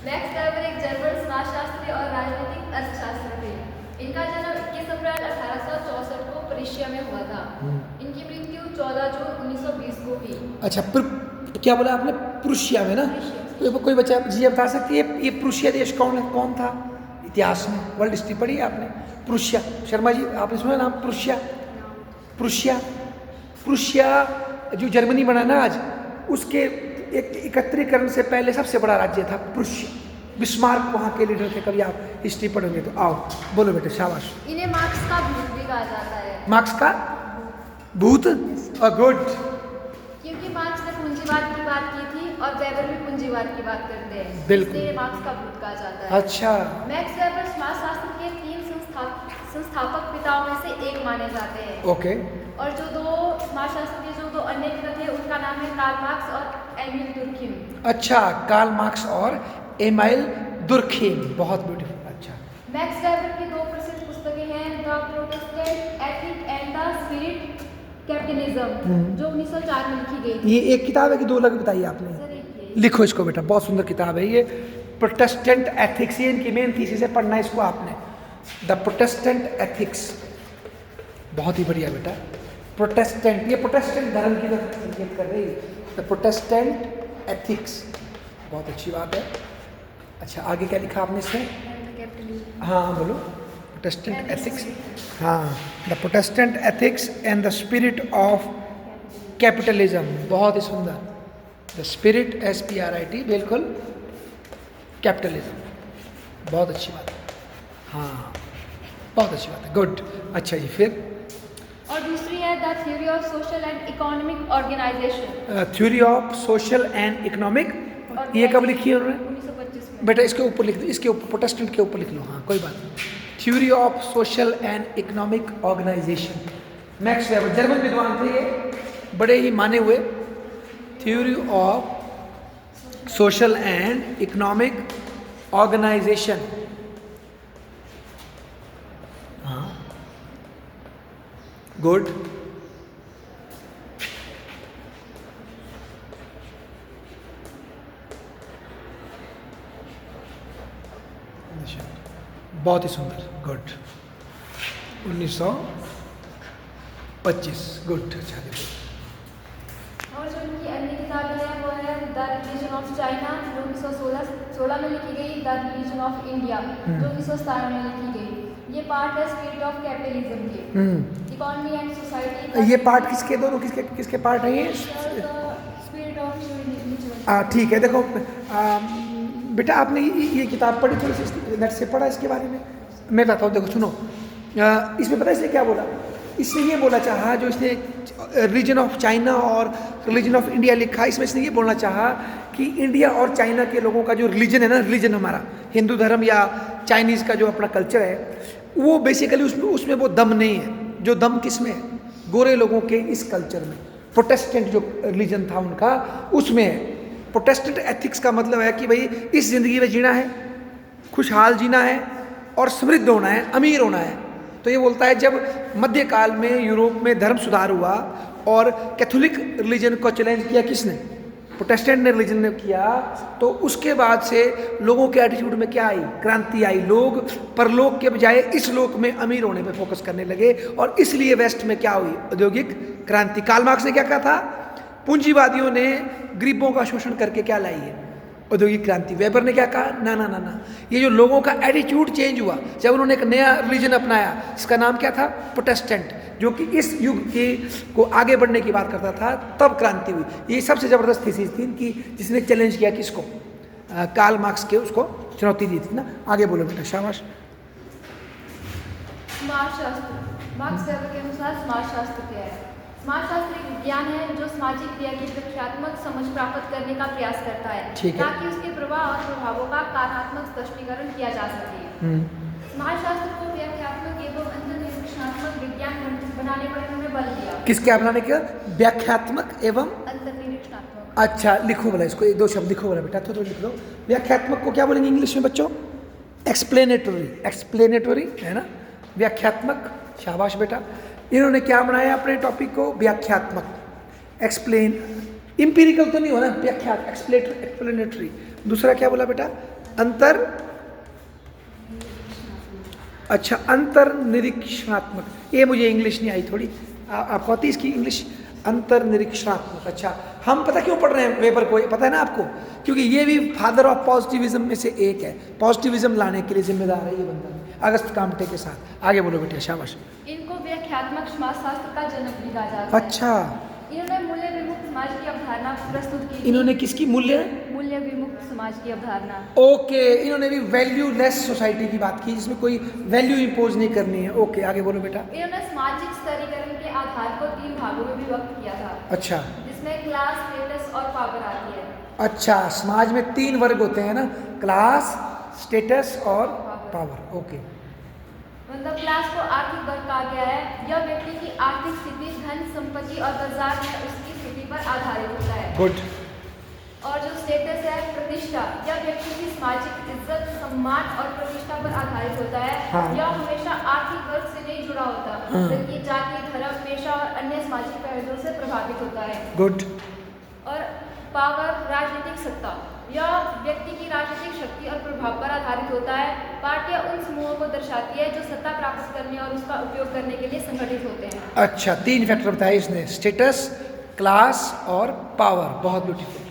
Max weber एक German समाजशास्त्री और राजनीतिक अर्थशास्त्री थे। इनका जन्म 21 अप्रैल 1864 को प्रुशिया में हुआ था। इनकी मृत्यु 14 जून 1920 को हुई। अच्छा, क्या बोला आपने? प्रुशिया में ना? कोई बच्चा जी बता सकती है ये प्रुशिया देश कौन था इतिहास में? वर्ल्ड हिस्ट्री पढ़ी है आपने? प्रुशिया, शर्मा जी आपने सुना नाम प्रुशिया? प्रुशिया जो जर्मनी बना ना आज, उसके एकत्रीकरण से पहले सबसे बड़ा राज्य था प्रुशिया। बिस्मार्क वहाँ के लीडर थे। कभी आप हिस्ट्री पढ़ोगे तो। आओ बोलो बेटे, शाबाश। इन्हें मार्क्स का भूत भी कहा जाता है। मार्क्स का भूत? गुड। क्योंकि मार्क्स ने पूंजीवाद की बात की थी और वेबर भी पूंजीवाद की बात करते हैं, बिल्कुल। इसलिए मार्क्स का भूत कहा जाता है। अच्छा। मैक्स वेबर समाजशास्त्र के 3 संस्थापक पिताओं में से एक माने जाते हैं। ओके। और जो 2 समाजशास्त्र के जो 2 अन्य पिता थे उनका नाम है कार्ल मार्क्स और एमिल दुर्खिम। अच्छा, कार्ल मार्क्स और एमाइल दुर्खिम, बहुत ब्यूटीफुल। अच्छा, मैक्स वेबर की 2 प्रसिद्ध पुस्तकें हैं, the Protestant ethic and the spirit capitalism, जो 1904 में लिखी गई थी। ये एक किताब है कि 2 अलग बताई आपने? लिखो इसको बेटा, बहुत सुंदर किताब है ये, प्रोटेस्टेंट एथिक्स। ये इनकी मेन थीसिस है, पढ़ना इसको आपने। द प्रोटेस्टेंट एथिक्स, बहुत ही बढ़िया बेटा। प्रोटेस्टेंट, ये प्रोटेस्टेंट धर्म की तरफ संकेत कर रही है। द प्रोटेस्टेंट एथिक्स, बहुत अच्छी बात है। अच्छा, आगे क्या लिखा आपने इसमें? हाँ बोलो। प्रोटेस्टेंट एथिक्स, हाँ, the Protestant ethics and the spirit of capitalism, बहुत ही सुंदर। द स्पिरिट SPRIT, बिल्कुल, कैपिटलिज्म, बहुत अच्छी बात है। हाँ, बहुत अच्छी बात है, गुड। अच्छा जी, फिर? और दूसरी है the theory of social and economic organization. Theory of social and economic, ये कब लिखी है उन्होंने? 1925 में। बेटा इसके ऊपर लिख दो, इसके ऊपर प्रोटेस्टेंट के ऊपर लिख लो। हाँ, कोई बात नहीं। Theory of social and economic organization, Max Weber, German विद्वान थे ये, बड़े ही माने हुए। Theory of social and economic organization, हाँ, गुड। बहुत ही सुंदर, गुड। 1925, गुड। अच्छा देखो, और जो इनकी अन्य किताबें हैं वो है द रिलीजन ऑफ चाइना, जो 1916 में लिखी गई, द रिलीजन ऑफ इंडिया, जो 1917 में लिखी गई। ये पार्ट है स्पिरिट ऑफ कैपिटलिज्म के। इकोनॉमी एंड सोसाइटी, ये पार्ट किसके, दोनों किसके पार्ट हैं ये? स्पिरिट ऑफ, ठीक है। देखो बेटा, आपने ये किताब पढ़ी, थोड़ी सी नेट से पढ़ा इसके बारे में? मैं बताता हूँ, देखो सुनो। इसमें पता है इसने क्या बोला? इसने ये बोला चाहा, जो इसने रिलीजन ऑफ चाइना और रिलीजन ऑफ इंडिया लिखा, इसमें इसने ये बोलना चाहा कि इंडिया और चाइना के लोगों का जो रिलीजन है ना, रिलीजन हमारा हिंदू धर्म या चाइनीज़ का जो अपना कल्चर है, वो बेसिकली उसमें वो दम नहीं है। जो दम किस में है? गोरे लोगों के इस कल्चर में। प्रोटेस्टेंट जो रिलीजन था उनका, उसमें है। प्रोटेस्टेंट एथिक्स का मतलब है कि भाई इस ज़िंदगी में जीना है, खुशहाल जीना है और समृद्ध होना है, अमीर होना है। तो ये बोलता है जब मध्यकाल में यूरोप में धर्म सुधार हुआ और कैथोलिक रिलीजन को चैलेंज किया किसने? प्रोटेस्टेंट ने रिलीजन ने किया, तो उसके बाद से लोगों के एटीट्यूड में क्या आई? क्रांति आई। लोग परलोक के बजाय इस लोक में अमीर होने पर फोकस करने लगे, और इसलिए वेस्ट में क्या हुई? औद्योगिक क्रांति। कार्ल मार्क्स ने क्या कहा था? पूंजीवादियों ने गरीबों का शोषण करके क्या लाई है? औद्योगिक क्रांति। वेबर ने क्या कहा? ना ना ना ना, ये जो लोगों का एटीट्यूड चेंज हुआ जब उन्होंने एक नया रिलीजन अपनाया, इसका नाम क्या था? प्रोटेस्टेंट, जो कि इस युग के को आगे बढ़ने की बात करता था, तब क्रांति हुई। ये सबसे ज़बरदस्त थीसिस थी इनकी, जिसने चैलेंज किया किसको? कार्ल मार्क्स के, उसको चुनौती दी थी ना। आगे बोलो बेटा, शाबाश। समाजशास्त्र, मार्क्स वेबर के अनुसार समाजशास्त्र क्या है? समाजशास्त्र एक विज्ञान है जो सामाजिक क्रिया की तथ्यात्मक समझ प्राप्त करने का प्रयास करता है, ताकि उसके प्रभाव और प्रभावों का कारणात्मक स्पष्टीकरण किया जा सके। समाजशास्त्र को व्याख्यात्मक एवं अंतर्निरीक्षणात्मक विज्ञान बनाने पर इन्होंने बल दिया। किसके बनाने का? व्याख्यात्मक एवं अंतर्निरीक्षणात्मक। अच्छा, लिखो बोला इसको, 2 शब्द लिखो बोला बेटा, तो लिख लो। व्याख्यात्मक को क्या बोलेंगे इंग्लिश में बच्चों? एक्सप्लेनेटरी। एक्सप्लेनेटरी है ना, व्याख्यात्मक। शाबाश बेटा। इन्होंने क्या बनाया अपने टॉपिक को? व्याख्यात्मक। एक्सप्लेन, इंपीरिकल तो नहीं हो ना, व्याख्यात, एक्सप्लेनेटरी। दूसरा क्या बोला बेटा? अंतर, अच्छा अंतर निरीक्षणात्मक, ये मुझे इंग्लिश नहीं आई थोड़ी, आपको आती इसकी इंग्लिश? अंतर निरीक्षणात्मक। अच्छा, हम पता क्यों पढ़ रहे हैं वेबर को, पता है ना आपको? क्योंकि ये भी फादर ऑफ पॉजिटिविज्म में से एक है, पॉजिटिविज्म लाने के लिए जिम्मेदार है ये बंदा, अगस्त कामटे के साथ। आगे बोलो बेटे, शाबाश। इनको व्याख्यात्मक समाजशास्त्र का जनक भी कहा जाता है। अच्छा, इन्होंने मूल्य विमुक्त समाज की अवधारणा प्रस्तुत की थी। इन्होंने किसकी? मूल्य विमुक्त समाज की अवधारणा। ओके, इन्होंने भी वैल्यूलेस सोसाइटी की बात की, जिसमें कोई वैल्यू इंपोज नहीं करनी है। ओके, आगे बोलो बेटा। इन्होंने सामाजिक स्तरीकरण के आधार को 3 भागों में विभक्त किया था। अच्छा, जिसमें क्लास, स्टेटस और पावर आती है। अच्छा, समाज में 3 वर्ग होते हैं ना, क्लास, स्टेटस और पावर। ओके, मतलब क्लास को आर्थिक वर्ग कहा गया है। यह व्यक्ति की आर्थिक स्थिति, धन संपत्ति और बाजार में उसकी स्थिति पर आधारित होता है। गुड। और जो स्टेटस है, प्रतिष्ठा, यह व्यक्ति की सामाजिक इज्जत, सम्मान और प्रतिष्ठा पर आधारित होता है। हाँ। यह हमेशा आर्थिक वर्ग से नहीं जुड़ा होता, हाँ। बल्कि जाति, धर्म, पेशा और अन्य सामाजिक पहलुओं से प्रभावित होता है। गुड। और पावर, राजनीतिक सत्ता, यह व्यक्ति की राजनीतिक शक्ति और प्रभाव पर आधारित होता है। पार्टियां उन समूहों को दर्शाती है जो सत्ता प्राप्त करने और उसका उपयोग करने के लिए संगठित होते हैं। अच्छा, 3 फैक्टर बताए इसने, स्टेटस, क्लास और पावर। बहुत ब्यूटीफुल।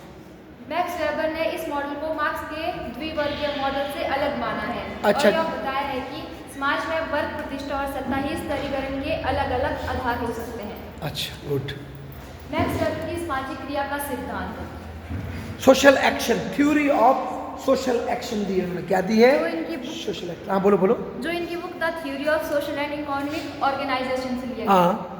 मैक्स वेबर ने इस मॉडल को मार्क्स के द्विवर्गीय मॉडल से अलग माना है। अच्छा। और यह बताया है कि समाज में वर्ग, प्रतिष्ठा और सत्ता ही स्तरीकरण के अलग अलग आधार हो सकते हैं। अच्छा, गुड। मैक्स वेबर की सामाजिक क्रिया का सिद्धांत, social action, theory of social action दी है उन्होंने। क्या दी है? जो इनकी बुक, सोशल एक्शन। हाँ बोलो बोलो। जो इनकी book the theory of social and economic organization से लिया गया। हाँ,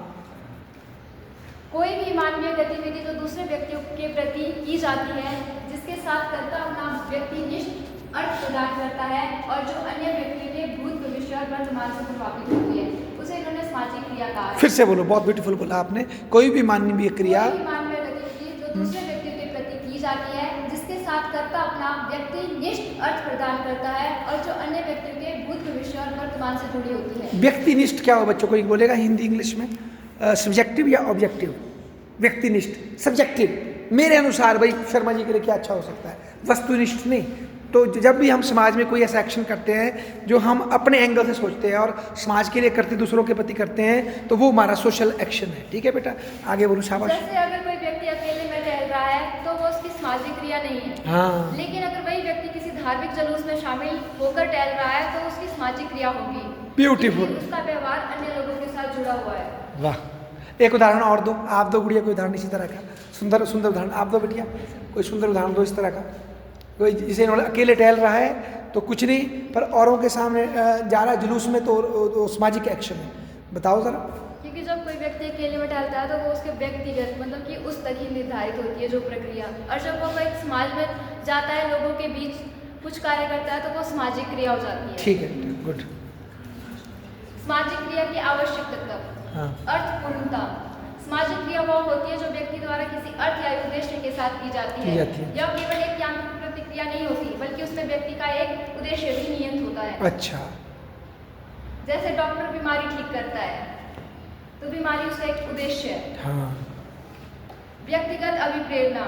कोई भी मानवीय गतिविधि जो दूसरे व्यक्तियों के प्रति की जाती है, जिसके साथ कर्ता अपना व्यक्तिनिष्ठ अर्थ प्रदान करता है और जो अन्य व्यक्ति के भूत, भविष्य और वर्तमान से प्रभावित होती है, उसे इन्होंने सामाजिक क्रिया कहा है। फिर से बोलो, बहुत ब्यूटीफुल बोला आपने। कोई भी मानवीय क्रिया, कोई भी मानवीय गतिविधि जो दूसरे व्यक्ति के प्रति की जाती है, जिसके साथ कर्ता अपना व्यक्तिनिष्ठ अर्थ प्रदान करता है और जो अन्य व्यक्तियों के भूत, भविष्य और वर्तमान से जुड़ी होती है। व्यक्तिनिष्ठ क्या हो बच्चों, कोई बोलेगा हिंदी इंग्लिश में? सब्जेक्टिव या ऑब्जेक्टिव? व्यक्तिनिष्ठ, सब्जेक्टिव। मेरे अनुसार भाई शर्मा जी के लिए क्या अच्छा हो सकता है, वस्तुनिष्ठ नहीं। तो जब भी हम समाज में कोई ऐसा एक्शन करते हैं जो हम अपने एंगल से सोचते हैं और समाज के लिए करते, दूसरों के प्रति करते हैं, तो वो हमारा सोशल एक्शन है। ठीक है बेटा, आगे बोलो, शाबाश। जैसे अगर कोई व्यक्ति अकेले में टहल रहा है तो वो उसकी सामाजिक क्रिया नहीं है। हाँ, लेकिन अगर वही व्यक्ति किसी धार्मिक जुलूस में शामिल होकर टहल रहा है तो उसकी सामाजिक क्रिया होगी। ब्यूटीफुल। क्योंकि उसका व्यवहार अन्य लोगों के साथ जुड़ा हुआ है। वाह। एक उदाहरण और दो, आप दो गुड़िया, कोई उदाहरण इसी तरह का, सुंदर सुंदर उदाहरण आप दो बेटिया, कोई सुंदर उदाहरण दो इस तरह का। कोई जिसे इन्होंने अकेले टहल रहा है तो कुछ नहीं, पर औरों के सामने जा रहा है जुलूस में, तो सामाजिक एक्शन है। बताओ जरा। क्योंकि जब कोई व्यक्ति अकेले में टहलता है तो वो उसके व्यक्तिगत, मतलब कि उस तक ही निर्धारित होती है जो प्रक्रिया। और जब वो एक समाज में जाता है, लोगों के बीच कुछ कार्य करता है, तो वो सामाजिक क्रिया हो जाती है। ठीक है, गुड। सामाजिक क्रिया की आवश्यक तत्व, हाँ, अर्थपूर्णता। सामाजिक क्रिया वो होती है जो व्यक्ति द्वारा किसी अर्थ या उद्देश्य के साथ की जाती है। यह केवल एक यांत्रिक प्रतिक्रिया नहीं होती, बल्कि उसमें व्यक्ति का एक उद्देश्य भी निहित होता है। अच्छा। जैसे डॉक्टर बीमारी ठीक करता है तो बीमारी उसका एक उद्देश्य है। हाँ, व्यक्तिगत अभिप्रेरणा,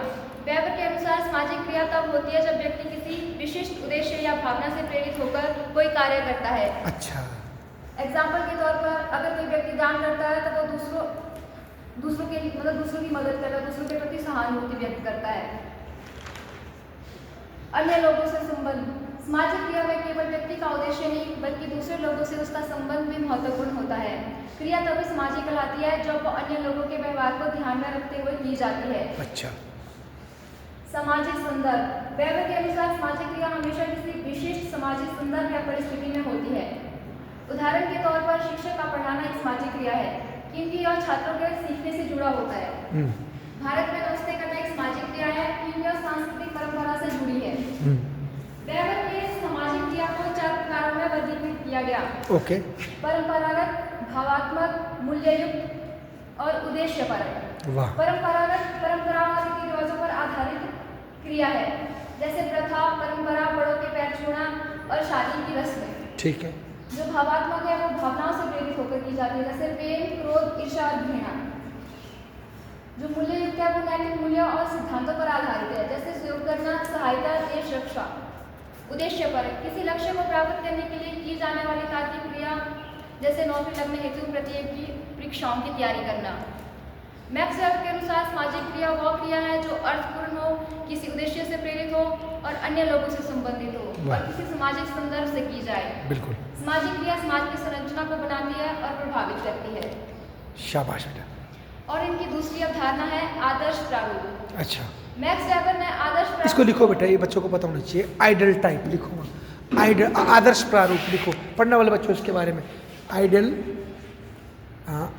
वेबर के अनुसार सामाजिक क्रिया तब होती है जब व्यक्ति किसी विशिष्ट उद्देश्य या भावना से प्रेरित होकर कोई कार्य करता है। अच्छा। एग्जाम्पल के तौर पर अगर कोई व्यक्ति दान करता है तो वो दूसरों की मदद करता है, दूसरों के प्रति सहानुभूति व्यक्त करता है। अन्य लोगों से संबंध, सामाजिक क्रिया में केवल व्यक्ति का उद्देश्य नहीं बल्कि दूसरे लोगों से उसका संबंध भी महत्वपूर्ण होता है। क्रिया तभी सामाजिक कहलाती है जब वो अन्य लोगों के व्यवहार को ध्यान में रखते हुए की जाती है। अच्छा। सामाजिक संदर्भ, वेबर के अनुसार सामाजिक क्रिया हमेशा किसी विशिष्ट सामाजिक संदर्भ या परिस्थिति में होती है। उदाहरण के तौर पर शिक्षक का पढ़ाना एक सामाजिक क्रिया है क्योंकि यह छात्रों के सीखने से जुड़ा होता है। भारत में नमस्ते करना एक सामाजिक क्रिया है क्योंकि यह सांस्कृतिक परंपरा से जुड़ी है। वेबर के सामाजिक क्रिया को 4 प्रकारों में वर्गीकृत किया गया। ओके। परंपरागत, भावात्मक, मूल्ययुक्त और उद्देश्यपरक। वाह। परंपरागत परंपराओं और रीति रिवाजों पर आधारित क्रिया है, जैसे प्रथा, परंपरा, बड़ों के पैर छूना और शादी की रस्में। ठीक है। जो भावात्मक है वो भावनाओं से प्रेरित होकर की जाती है, जैसे प्रेम, क्रोध, ईर्ष्या और घृणा। जो मूल्ययुक्त है वो नैतिक मूल्यों और सिद्धांतों पर आधारित है, जैसे सहयोग करना, सहायता, देश रक्षा। उद्देश्य पर किसी लक्ष्य को प्राप्त करने के लिए की जाने वाली तार्किक क्रिया, जैसे नौकरी लगने हेतु प्रतियोगी परीक्षाओं की तैयारी करना। मैक्स वेबर के अनुसार सामाजिक क्रिया वह क्रिया है जो अर्थपूर्ण हो, किसी उद्देश्य से प्रेरित हो और अन्य लोगों से संबंधित हो और किसी सामाजिक संदर्भ से की जाए। बिल्कुल। सामाजिक क्रिया समाज की संरचना को बनाती है और प्रभावित करती है। शाबाश बेटा। और इनकी दूसरी अवधारणा है आदर्श प्रारूप। अच्छा, मैक्स वेबर ने आदर्श प्रारूप, इसको लिखो बेटा, ये बच्चों को पता होना चाहिए। आइडल टाइप लिखो, आइडल आदर्श प्रारूप लिखो, पढ़ने वाले बच्चों इसके बारे में। आइडल,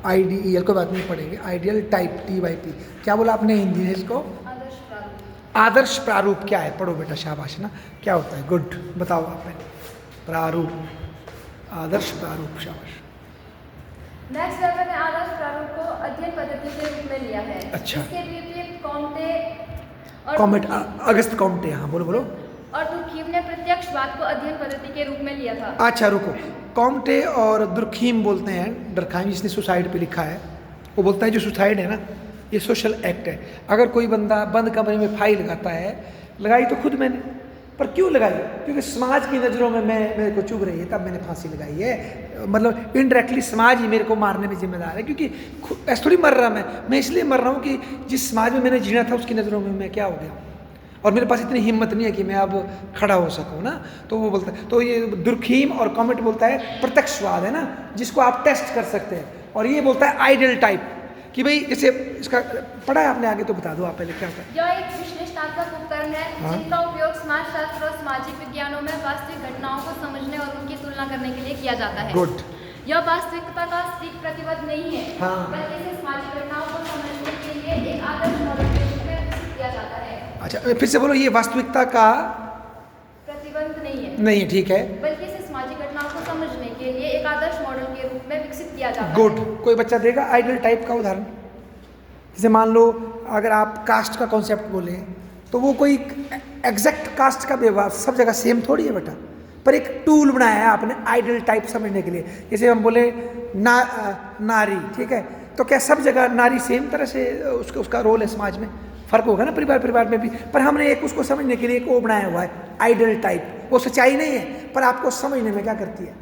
IDEL कोई बात नहीं पढ़ेंगे। आइडियल टाइप TYP, क्या बोला आपने हिंदी में इसको? आदर्श प्रारूप। आदर्श प्रारूप क्या है? पढ़ो बेटा, शाबाश ना। क्या होता है? गुड, बताओ आप पहले। प्रारूप, आदर्श प्रारूप, शाबाश। मैक्स वेबर ने आदर्श प्रारूप को अध्ययन पद्धति के रूप में लिया है। अच्छा। इसके विपरीत कॉम्टे कॉमेट अगस्त कॉम्टे, हाँ बोलो बोलो। और दुर्खीम ने प्रत्यक्षवाद को अध्ययन पद्धति के रूप में लिया था। अच्छा रुको, कॉम्टे और दुर्खीम बोलते हैं, डरखाइम जिसने सुसाइड पे लिखा है, वो बोलता है जो सुसाइड है ना, ये सोशल एक्ट है। अगर कोई बंदा बंद कमरे में फाई लगाता है, लगाई तो खुद मैंने, पर क्यों लगाई? क्योंकि समाज की नज़रों में मेरे को चुभ रही है, तब मैंने फांसी लगाई है। मतलब इनडायरेक्टली समाज ही मेरे को मारने में जिम्मेदार है, क्योंकि ऐसे थोड़ी मर रहा मैं इसलिए मर रहा हूँ कि जिस समाज में मैंने जीना था उसकी नज़रों में मैं क्या हो गया, और मेरे पास इतनी हिम्मत नहीं है कि मैं अब खड़ा हो सकूँ ना। तो वो बोलता है, तो ये दुर्खीम और कॉमेट बोलता है प्रत्यक्षवाद है ना, जिसको आप टेस्ट कर सकते हैं। और ये बोलता है आइडियल टाइप, कि भाई इसे इसका पढ़ा है आपने, आगे तो बता दो आप पहले क्या होता है। यह एक विश्लेषणात्मक उपकरण है जिनका उपयोग समाजशास्त्र और सामाजिक विज्ञानों में वास्तविक घटनाओं को समझने और उनकी तुलना करने के लिए किया जाता है। गुड। यह वास्तविकता का सटीक प्रतिबद्ध नहीं है, हाँ। बल्कि इसे सामाजिक घटनाओं को समझने के लिए एक आदर्श मॉडल के रूप में विकसित किया जाता है। अच्छा, फिर से बोलो। ये वास्तविकता का प्रतिबंध नहीं है, नहीं है, ठीक है, बल्कि इसे सामाजिक घटनाओं को समझने के लिए एक आदर्श मॉडल के रूप में विकसित किया जाता है। गुड। कोई बच्चा देगा आइडियल टाइप का उदाहरण? जैसे मान लो अगर आप कास्ट का कॉन्सेप्ट बोले, तो वो कोई एग्जैक्ट कास्ट का व्यवहार सब जगह सेम थोड़ी है बेटा, पर एक टूल बनाया है आपने आइडियल टाइप समझने के लिए। जैसे हम बोले नारी, ठीक है, तो क्या सब जगह नारी सेम तरह से उसका रोल है समाज में? फर्क होगा ना परिवार में भी, पर हमने एक उसको समझने के लिए एक वो बनाया हुआ है आइडियल टाइप। वो सच्चाई नहीं है, पर आपको समझने में क्या करती है?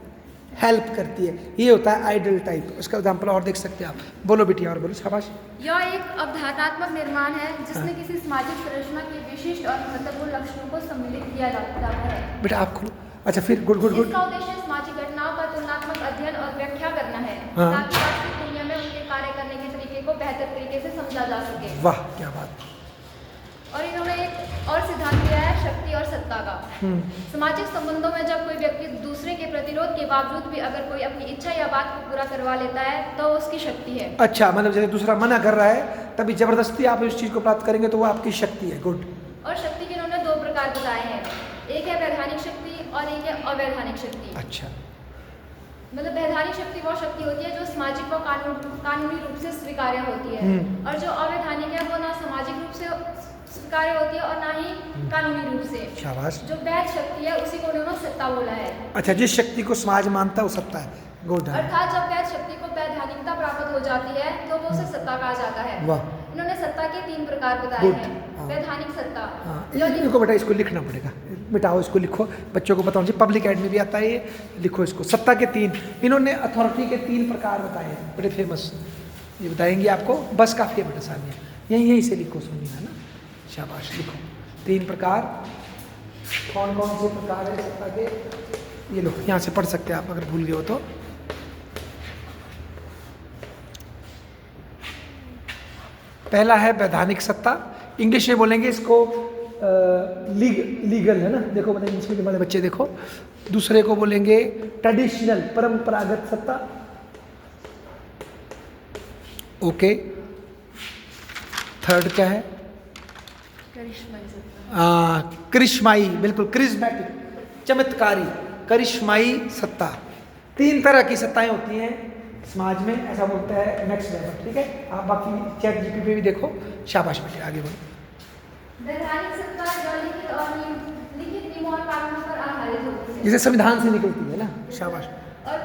हेल्प करती है। ये होता है आइडियल टाइप। उसका एग्जाम्पल और देख सकते हैं आप। बोलो बिटिया, और बोलो, शाबाश। यह एक अवधारणात्मक निर्माण है जिसमें किसी सामाजिक संरचना के विशिष्ट और महत्वपूर्ण लक्षणों को सम्मिलित किया जाता है। बेटा आप खोलो। अच्छा, फिर गुड। इसका उद्देश्य सामाजिक घटनाओं का तुलनात्मक अध्ययन और व्याख्या करना है, हाँ। ताकि वास्तविक दुनिया में उनके कार्य करने के तरीके को बेहतर तरीके से समझा जा सके। वाह, क्या बात। और इन्होंने एक और सिद्धांत दिया है शक्ति और सत्ता का। सामाजिक संबंधों में जब कोई व्यक्ति दूसरे के प्रतिरोध के बावजूद भी अगर कोई अपनी इच्छा या बात को पूरा करवा लेता है, तो उसकी शक्ति है। अच्छा, मतलब जैसे दूसरा मना कर रहा है, तभी जबरदस्ती आप उस चीज को प्राप्त करेंगे तो वो आपकी शक्ति है। गुड। और शक्ति के इन्होंने दो प्रकार बताए हैं, एक है वैधानिक शक्ति और एक है अवैधानिक शक्ति। अच्छा, मतलब वैधानिक शक्ति वो शक्ति होती है जो सामाजिक व कानूनी रूप से स्वीकार्य होती है, और जो अवैधानिक है वो ना सामाजिक रूप से स्वीकार्य होती है और ना ही कानूनी रूप से। शाबाश। जो वैध शक्ति है उसी को उन्होंने सत्ता बोला है। अच्छा, जिस शक्ति को समाज मानता है वो सत्ता है। गुड। अर्थात जब वैध शक्ति को वैधानिकता प्राप्त हो जाती है तो वो उसे सत्ता कहा जाता है। वाह। इन्होंने सत्ता के 3 प्रकार बताए Good. हैं। हाँ। वैधानिक सत्ता, इनको बेटा इसको लिखना पड़ेगा, मिटाओ इसको, लिखो, बच्चों को बताओ जी, पब्लिक एड में भी आता है ये, लिखो इसको। सत्ता के 3, इन्होंने अथॉरिटी के 3 प्रकार बताए हैं, बड़े फेमस, ये बताएंगे आपको। बस काफ़ी है बेटा, सामने यहीं से लिखो, सुनिए ना, शाबाश, लिखो। 3 प्रकार, कौन कौन से प्रकार है सत्ता के? ये लो, यहाँ से पढ़ सकते हैं आप अगर भूल गए हो तो। पहला है वैधानिक सत्ता, इंग्लिश में बोलेंगे इसको लीगल है ना, देखो मतलब इंग्लिश में वाले बच्चे देखो। दूसरे को बोलेंगे ट्रेडिशनल, परंपरागत सत्ता। ओके, थर्ड क्या है? करिश्माई, बिल्कुल, क्रिज्मेटिक, चमत्कारी, करिश्माई सत्ता। 3 तरह की सत्ताएं होती हैं समाज में, ऐसा बोलता है मैक्स वेबर। ठीक है, आप बाकी चैट जीपीटी पे भी देखो। शाबाश बेटे, आगे बढ़ो। वैधानिक सत्ता जो लिखित और लिखित नियमों और कानूनों पर आधारित होती है, जैसे संविधान से निकलती है ना। शाबाश। और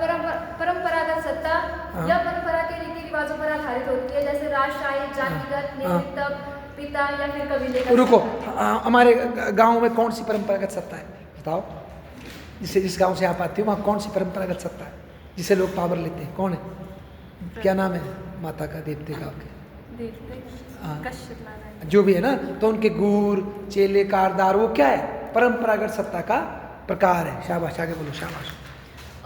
परंपरागत सत्ता यह परंपरा के रीति रिवाजों पर आधारित होती है, जैसे राजशाही, जातिगत नेतृत्व, पिता या फिर कबीले का। रुको, हमारे गांव में कौन सी परंपरागत सत्ता है? बताओ, जिस गांव से आप आते हो वहाँ कौन सी परंपरागत सत्ता है जिसे लोग पावर लेते हैं? कौन है? क्या नाम है माता का, देवते का? हाँ, जो भी है ना, तो उनके गुर चेले कारदार वो क्या है? परंपरागत सत्ता का प्रकार है। शाबाश, आगे बोलो, शाबाश।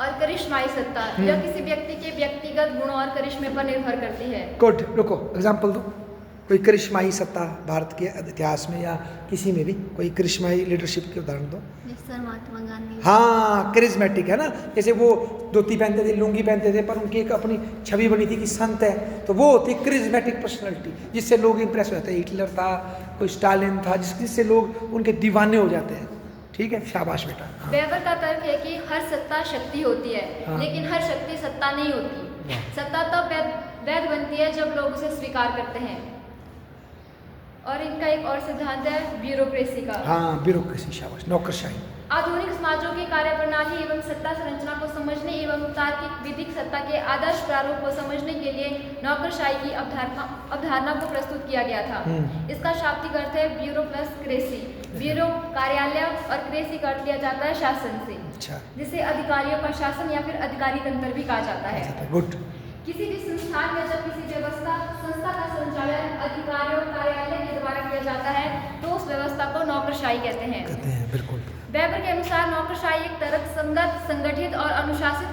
और करिश्माई सत्ता यह किसी व्यक्ति के व्यक्तिगत गुणों और करिश्मे पर निर्भर करती है। गुड, रुको, एग्जाम्पल दो। कोई करिश्माई सत्ता भारत के इतिहास में या किसी में भी कोई करिश्माई लीडरशिप के उदाहरण दो। सर महात्मा गांधी। हाँ, करिश्मेटिक है ना, जैसे वो धोती पहनते थे, लुंगी पहनते थे, पर उनकी एक अपनी छवि बनी थी कि संत है, तो वो होती करिश्मेटिक पर्सनालिटी, जिससे लोग इंप्रेस हो जाते हैं। हिटलर था, कोई स्टालिन था, जिससे लोग उनके दीवाने हो जाते हैं। ठीक है, शाबाश बेटा। हाँ। वेबर का तर्क है कि हर सत्ता शक्ति होती है, हाँ। लेकिन हर शक्ति सत्ता नहीं होती। सत्ता तब वैध बनती है जब लोग उसे स्वीकार करते हैं। और इनका एक और सिद्धांत है ब्यूरोक्रेसी का। हाँ, ब्यूरोक्रेसी, शाबाश, नौकरशाही। आधुनिक समाजों की कार्यप्रणाली एवं सत्ता संरचना को समझने एवं तार्किक विधिक सत्ता के आदर्श प्रारूप को समझने के लिए नौकरशाही की अवधारणा को प्रस्तुत किया गया था। इसका शाब्दिक अर्थ है ब्यूरो प्लस क्रेसी। ब्यूरो कार्यालय और क्रेसी का अर्थ लिया जाता है शासन से। अच्छा, जिसे अधिकारियों का शासन या फिर अधिकारी तंत्र भी कहा जाता है। गुड। किसी भी संस्थान में जब किसी संस्था का संचालन अधिकारियों कार्यालय के द्वारा किया जाता है तो उस व्यवस्था को नौकरशाही कहते हैं। बिल्कुल। वेबर के अनुसार नौकरशाही एक तर्कसंगत, संगठित और अनुशासित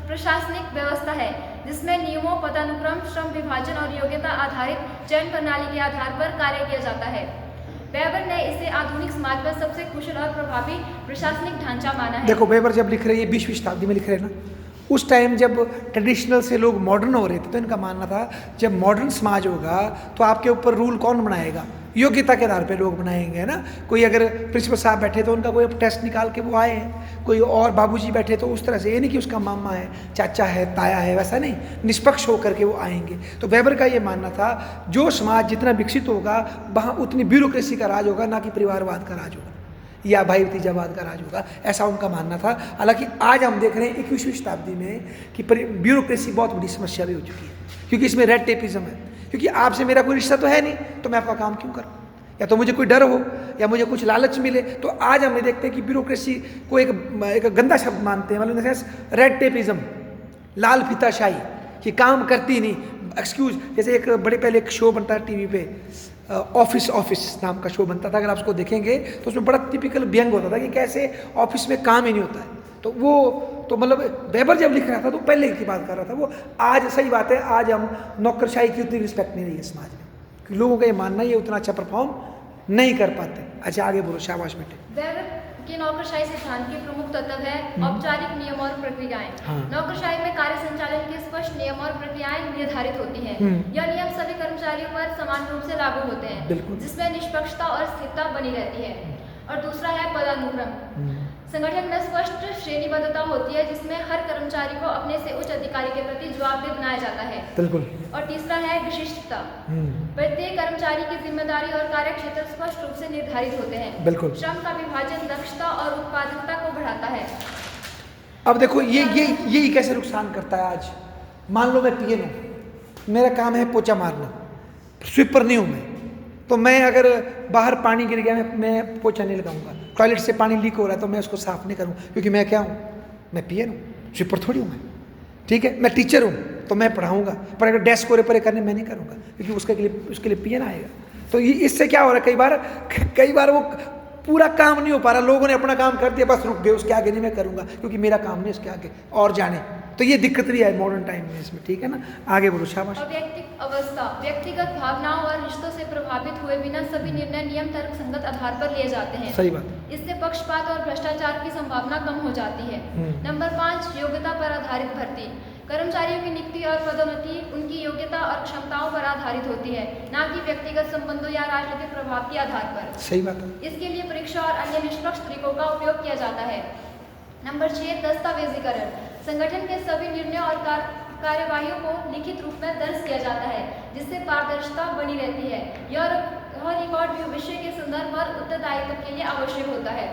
प्रशासनिक व्यवस्था है जिसमें नियमों, पदानुक्रम, श्रम विभाजन और योग्यता आधारित चयन प्रणाली के आधार पर कार्य किया जाता है। वेबर ने इसे आधुनिक समाज में सबसे कुशल और प्रभावी प्रशासनिक ढांचा माना है। देखो, वेबर जब लिख रहे हैं, 20वीं शताब्दी में लिख रहे हैं ना, उस टाइम जब ट्रेडिशनल से लोग मॉडर्न हो रहे थे, तो इनका मानना था जब मॉडर्न समाज होगा तो आपके ऊपर रूल कौन बनाएगा? योग्यता के आधार पे लोग बनाएंगे ना। कोई अगर प्रिंसिपल साहब बैठे तो उनका कोई टेस्ट निकाल के वो आए हैं, कोई और बाबूजी बैठे तो उस तरह से, ये नहीं कि उसका मामा है, चाचा है, ताया है, वैसा नहीं, निष्पक्ष होकर के वो आएंगे। तो वेबर का ये मानना था जो समाज जितना विकसित होगा वहाँ उतनी ब्यूरोक्रेसी का राज होगा, ना कि परिवारवाद का राज होगा या भाई भतीजावाद का राज होगा, ऐसा उनका मानना था। हालांकि आज हम देख रहे हैं 21वीं शताब्दी में कि ब्यूरोक्रेसी बहुत बड़ी समस्या भी हो चुकी है, क्योंकि इसमें रेड टेपिज्म है। क्योंकि आपसे मेरा कोई रिश्ता तो है नहीं, तो मैं आपका काम क्यों करूं? या तो मुझे कोई डर हो या मुझे कुछ लालच मिले। तो आज हम देखते हैं कि ब्यूरोक्रेसी को एक गंदा शब्द मानते हैं, मतलब रेड टेपिज्म, लाल फीताशाही, कि काम करती नहीं, एक्सक्यूज। जैसे एक बड़े पहले एक शो बनता है टीवी पे, ऑफिस नाम का शो बनता था, अगर आप उसको देखेंगे तो उसमें बड़ा टिपिकल व्यंग होता था कि कैसे ऑफिस में काम ही नहीं होता है। तो वो तो मतलब वेबर जब लिख रहा था तो पहले की बात कर रहा था वो। आज सही बात है, आज हम नौकरशाही की उतनी रिस्पेक्ट नहीं रही है समाज में, लोगों का ये मानना ये उतना अच्छा परफॉर्म नहीं कर पाते। अच्छा, आगे बोलो, शाबाश बेटे। वेबर के नौकरशाही सिद्धांत के प्रमुख तत्व है औपचारिक नियम और प्रक्रियाएं। हाँ। नौकरशाही में कार्य संचालन के स्पष्ट नियम और प्रक्रियाएं निर्धारित होती हैं। यह नियम सभी कर्मचारियों पर समान रूप से लागू होते हैं, जिसमें निष्पक्षता और स्थिरता बनी रहती है। और दूसरा है पदानुक्रम। संगठन में स्पष्ट श्रेणीबद्धता होती है जिसमें हर कर्मचारी को अपने से उच्च अधिकारी के प्रति जवाबदेह बनाया जाता है। बिल्कुल। और तीसरा है विशिष्टता। प्रत्येक कर्मचारी की जिम्मेदारी और कार्य क्षेत्र स्पष्ट रूप से निर्धारित होते हैं। बिल्कुल। श्रम का विभाजन दक्षता और उत्पादकता को बढ़ाता है। अब देखो ये कैसे नुकसान करता है आज। मान लो मैं पीएन हूँ, मेरा काम है पोछा मारना, स्वीपर नहीं हूँ मैं, तो मैं अगर बाहर पानी गिर गया मैं पोछा नहीं लगाऊंगा। टॉयलेट से पानी लीक हो रहा है तो मैं उसको साफ नहीं करूँ, क्योंकि मैं क्या हूँ, मैं पीएन हूँ, स्वीपर थोड़ी हूँ मैं। ठीक है, मैं टीचर हूँ तो मैं पढ़ाऊंगा, पर अगर डेस्क को रिपेयर करने मैं नहीं करूँगा, क्योंकि उसके लिए पीएन आएगा। तो ये इससे क्या हो रहा है, कई बार वो पूरा काम नहीं हो पा रहा, लोगों ने अपना काम कर दिया, बस रुक गए, उसके आगे नहीं मैं करूँगा क्योंकि मेरा काम नहीं, उसके आगे और जाने। तो ये दिक्कत भी है मॉडर्न टाइम में इसमें। ठीक है ना, आगे बोलो, शाबाश। अवैयक्तिक अवस्था, व्यक्तिगत भावनाओं और रिश्तों से प्रभावित हुए बिना सभी निर्णय नियम तर्क संगत आधार पर लिए जाते हैं। सही बात। इससे पक्षपात और भ्रष्टाचार की संभावना कम हो जाती है। नंबर 5, योग्यता पर आधारित भर्ती। कर्मचारियों की नियुक्ति और पदोन्नति उनकी योग्यता और क्षमताओं पर आधारित होती है, न कि व्यक्तिगत संबंधों या राजनीतिक प्रभाव के आधार पर। सही बात है। इसके लिए परीक्षा और अन्य निष्पक्ष तरीकों का उपयोग किया जाता है। नंबर 6, दस्तावेजीकरण। संगठन के सभी निर्णयों और कार्यवाहियों को लिखित रूप में दर्ज किया जाता है, जिससे पारदर्शिता बनी रहती है। यह रिकॉर्ड भविष्य के संदर्भ और उत्तरदायित्व के लिए आवश्यक होता है।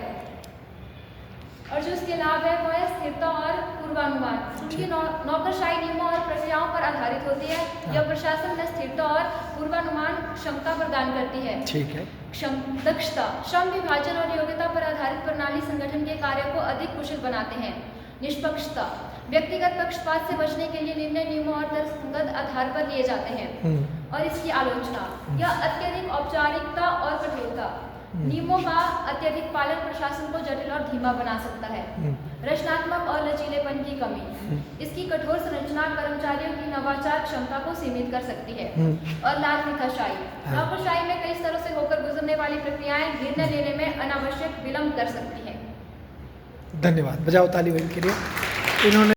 और जो इसके लाभ है वो है स्थिरता और पूर्वानुमान। क्योंकि नौकरशाही नियमों और प्रक्रियाओं पर आधारित होती है, यह प्रशासन में स्थिरता और पूर्वानुमान क्षमता प्रदान करती है। ठीक है। दक्षता, श्रम विभाजन और योग्यता पर आधारित प्रणाली संगठन के कार्य को अधिक कुशल बनाते हैं। निष्पक्षता, व्यक्तिगत पक्षपात से बचने के लिए निर्णय नियमों और तर्कसंगत आधार पर लिए जाते हैं। और इसकी आलोचना, यह अत्यधिक औपचारिकता और कठोरता, नियमों का अत्यधिक पालन प्रशासन को जटिल और धीमा बना सकता है। रचनात्मक और लचीलेपन की कमी, इसकी कठोर संरचना कर्मचारियों की नवाचार क्षमता को सीमित कर सकती है। और लालमिताशाही, नौकरशाही में कई स्तरों से होकर गुजरने वाली प्रक्रियाएं निर्णय लेने में अनावश्यक विलंब कर सकती है। धन्यवाद, बजाओ ताली बहन के लिए। इन्होंने